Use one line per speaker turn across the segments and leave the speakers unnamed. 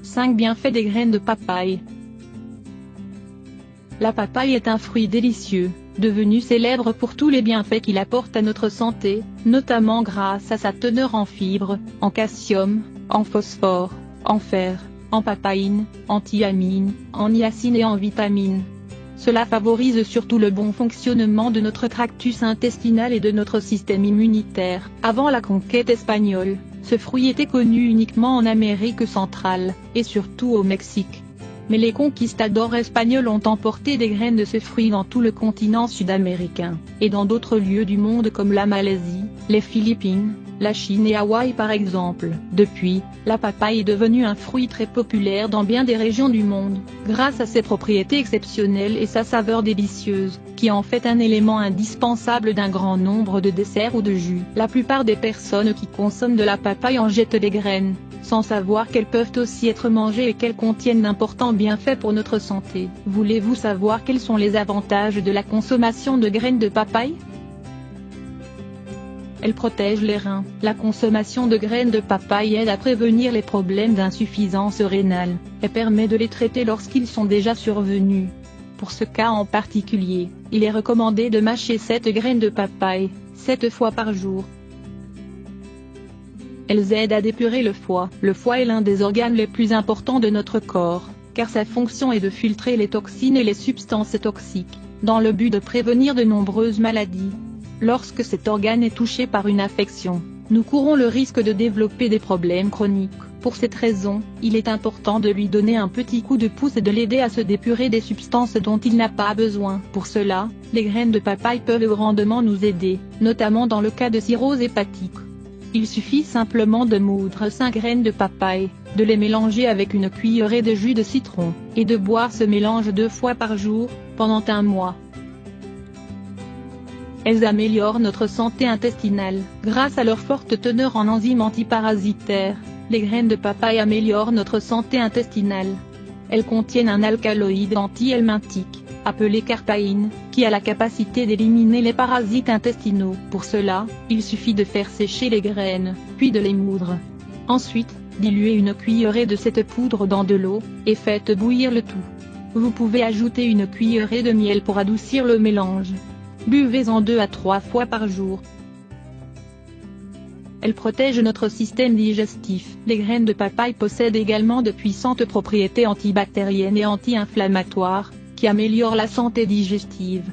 5 bienfaits des graines de papaye. La papaye est un fruit délicieux, devenu célèbre pour tous les bienfaits qu'il apporte à notre santé, notamment grâce à sa teneur en fibres, en calcium, en phosphore, en fer, en papaïne, en thiamine, en niacine et en vitamines. Cela favorise surtout le bon fonctionnement de notre tractus intestinal et de notre système immunitaire. Avant la conquête espagnole, ce fruit était connu uniquement en Amérique centrale, et surtout au Mexique. Mais les conquistadors espagnols ont emporté des graines de ce fruit dans tout le continent sud-américain, et dans d'autres lieux du monde comme la Malaisie, les Philippines, la Chine et Hawaï par exemple. Depuis, la papaye est devenue un fruit très populaire dans bien des régions du monde, grâce à ses propriétés exceptionnelles et sa saveur délicieuse, qui en fait un élément indispensable d'un grand nombre de desserts ou de jus. La plupart des personnes qui consomment de la papaye en jettent les graines, sans savoir qu'elles peuvent aussi être mangées et qu'elles contiennent d'importants bienfaits pour notre santé. Voulez-vous savoir quels sont les avantages de la consommation de graines de papaye ? Elle protège les reins. La consommation de graines de papaye aide à prévenir les problèmes d'insuffisance rénale, et permet de les traiter lorsqu'ils sont déjà survenus. Pour ce cas en particulier, il est recommandé de mâcher 7 graines de papaye, 7 fois par jour. Elles aident à dépurer le foie. Le foie est l'un des organes les plus importants de notre corps, car sa fonction est de filtrer les toxines et les substances toxiques, dans le but de prévenir de nombreuses maladies. Lorsque cet organe est touché par une affection, nous courons le risque de développer des problèmes chroniques. Pour cette raison, il est important de lui donner un petit coup de pouce et de l'aider à se dépurer des substances dont il n'a pas besoin. Pour cela, les graines de papaye peuvent grandement nous aider, notamment dans le cas de cirrhose hépatique. Il suffit simplement de moudre 5 graines de papaye, de les mélanger avec une cuillerée de jus de citron, et de boire ce mélange 2 fois par jour, pendant un mois. Elles améliorent notre santé intestinale. Grâce à leur forte teneur en enzymes antiparasitaires, les graines de papaye améliorent notre santé intestinale. Elles contiennent un alcaloïde anti-helminthique, appelé carpaïne, qui a la capacité d'éliminer les parasites intestinaux. Pour cela, il suffit de faire sécher les graines, puis de les moudre. Ensuite, diluez une cuillerée de cette poudre dans de l'eau, et faites bouillir le tout. Vous pouvez ajouter une cuillerée de miel pour adoucir le mélange. Buvez-en 2 à 3 fois par jour. Elles protègent notre système digestif. Les graines de papaye possèdent également de puissantes propriétés antibactériennes et anti-inflammatoires, qui améliorent la santé digestive.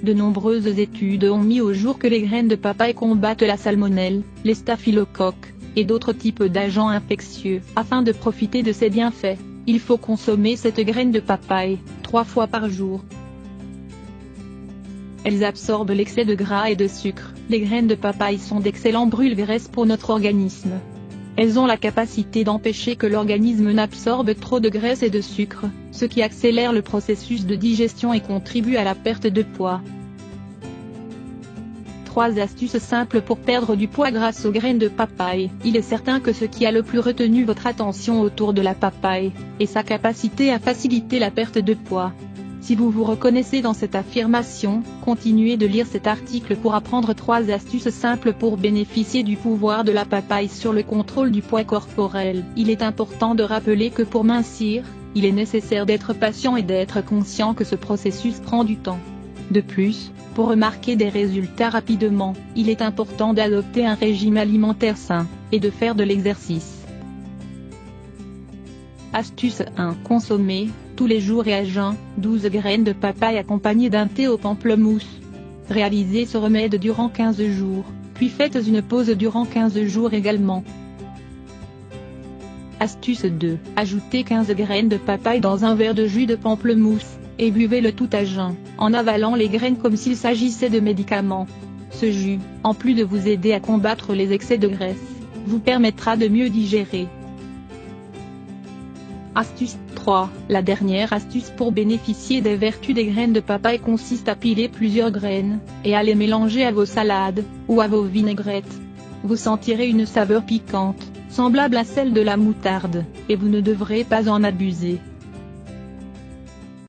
De nombreuses études ont mis au jour que les graines de papaye combattent la salmonelle, les staphylocoques, et d'autres types d'agents infectieux. Afin de profiter de ces bienfaits, il faut consommer cette graine de papaye 3 fois par jour. Elles absorbent l'excès de gras et de sucre. Les graines de papaye sont d'excellents brûle-graisse pour notre organisme. Elles ont la capacité d'empêcher que l'organisme n'absorbe trop de graisse et de sucre, ce qui accélère le processus de digestion et contribue à la perte de poids. 3 astuces simples pour perdre du poids grâce aux graines de papaye. Il est certain que ce qui a le plus retenu votre attention autour de la papaye, est sa capacité à faciliter la perte de poids. Si vous vous reconnaissez dans cette affirmation, continuez de lire cet article pour apprendre 3 astuces simples pour bénéficier du pouvoir de la papaye sur le contrôle du poids corporel. Il est important de rappeler que pour mincir, il est nécessaire d'être patient et d'être conscient que ce processus prend du temps. De plus, pour remarquer des résultats rapidement, il est important d'adopter un régime alimentaire sain, et de faire de l'exercice. Astuce 1. Consommer, tous les jours et à jeun, 12 graines de papaye accompagnées d'un thé au pamplemousse. Réalisez ce remède durant 15 jours, puis faites une pause durant 15 jours également. Astuce 2. Ajoutez 15 graines de papaye dans un verre de jus de pamplemousse, et buvez le tout à jeun, en avalant les graines comme s'il s'agissait de médicaments. Ce jus, en plus de vous aider à combattre les excès de graisse, vous permettra de mieux digérer. Astuce 3. La dernière astuce pour bénéficier des vertus des graines de papaye consiste à piler plusieurs graines, et à les mélanger à vos salades, ou à vos vinaigrettes. Vous sentirez une saveur piquante, semblable à celle de la moutarde, et vous ne devrez pas en abuser.